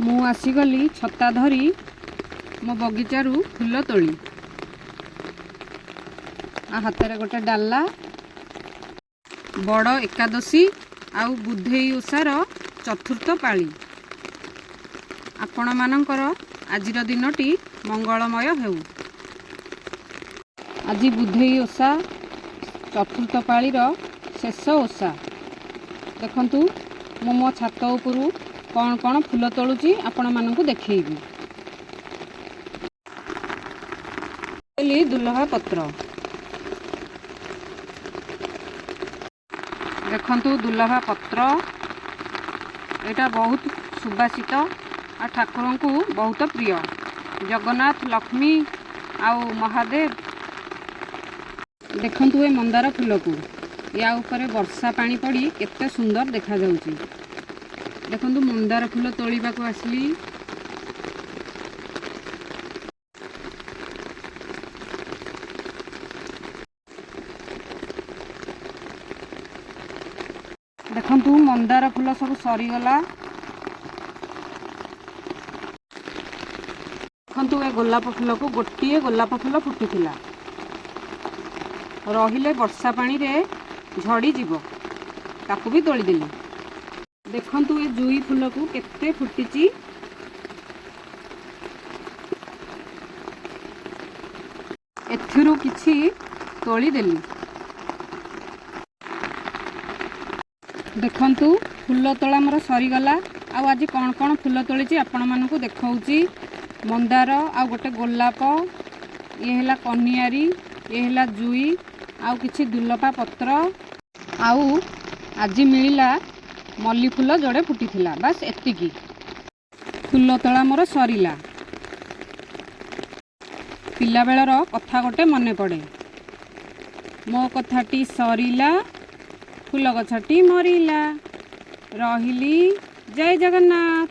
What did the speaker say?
ମୁଁ ଆସିଗଲି ଛତା ଧରି ମୋ ବଗିଚାରୁ ଫୁଲ ତୋଳି। ହାତରେ ଗୋଟେ ଡାଲା। ବଡ଼ ଏକାଦଶୀ ଆଉ ବୁଧେଇ ଓଷାର ଚତୁର୍ଥ ପାଳି। ଆପଣମାନଙ୍କର ଆଜିର ଦିନଟି ମଙ୍ଗଳମୟ ହେଉ। ଆଜି ବୁଧେଇ ଓଷା ଚତୁର୍ଥ ପାଳିର ଶେଷ ଓଷା। ଦେଖନ୍ତୁ ମୁଁ ମୋ ଛାତ ଉପରୁ କ'ଣ କ'ଣ ଫୁଲ ତୋଳୁଛି ଆପଣମାନଙ୍କୁ ଦେଖେଇବି। ଦୁଲହା ପତ୍ର। ଦେଖନ୍ତୁ ଦୁଲହା ପତ୍ର, ଏଇଟା ବହୁତ ସୁବାସିତ ଆଉ ଠାକୁରଙ୍କୁ ବହୁତ ପ୍ରିୟ। ଜଗନ୍ନାଥ, ଲକ୍ଷ୍ମୀ ଆଉ ମହାଦେବ। ଦେଖନ୍ତୁ ଏ ମନ୍ଦାର ଫୁଲକୁ, ୟା ଉପରେ ବର୍ଷା ପାଣି ପଡ଼ି କେତେ ସୁନ୍ଦର ଦେଖାଯାଉଛି। ଦେଖନ୍ତୁ ମନ୍ଦାର ଫୁଲ ତୋଳିବାକୁ ଆସିଲି। ଦେଖନ୍ତୁ ମନ୍ଦାର ଫୁଲ ସବୁ ସରିଗଲା। ଦେଖନ୍ତୁ ଏ ଗୋଲାପ ଫୁଲକୁ, ଗୋଟିଏ ଗୋଲାପ ଫୁଲ ଫୁଟିଥିଲା, ରହିଲେ ବର୍ଷା ପାଣିରେ ଝଡ଼ିଯିବ, ତାକୁ ବି ତୋଳିଦେଲି। ଦେଖନ୍ତୁ ଏ ଜୁଇ ଫୁଲକୁ କେତେ ଫୁଟିଛି। ଏଥିରୁ କିଛି ତୋଳିଦେଲି। ଦେଖନ୍ତୁ ଫୁଲ ତୋଳା ମୋର ସରିଗଲା। ଆଉ ଆଜି କ'ଣ କ'ଣ ଫୁଲ ତୋଳିଛି ଆପଣମାନଙ୍କୁ ଦେଖାଉଛି। ମନ୍ଦାର ଆଉ ଗୋଟେ ଗୋଲାପ, ଇଏ ହେଲା କନିଆରୀ, ଇଏ ହେଲା ଜୁଇ, ଆଉ କିଛି ଦୁଲପା ପତ୍ର, ଆଉ ଆଜି ମିଳିଲା ମଲ୍ଲି ଫୁଲ ଯୋଡ଼େ ଫୁଟିଥିଲା। ବାସ୍ ଏତିକି ଫୁଲ ତୋଳା ମୋର ସରିଲା। ପିଲାବେଳର କଥା ଗୋଟେ ମନେ ପଡ଼େ। ମୋ କଥାଟି ସରିଲା, ଫୁଲ ଗଛଟି ମରିଲା। ରହିଲି, ଜୟ ଜଗନ୍ନାଥ।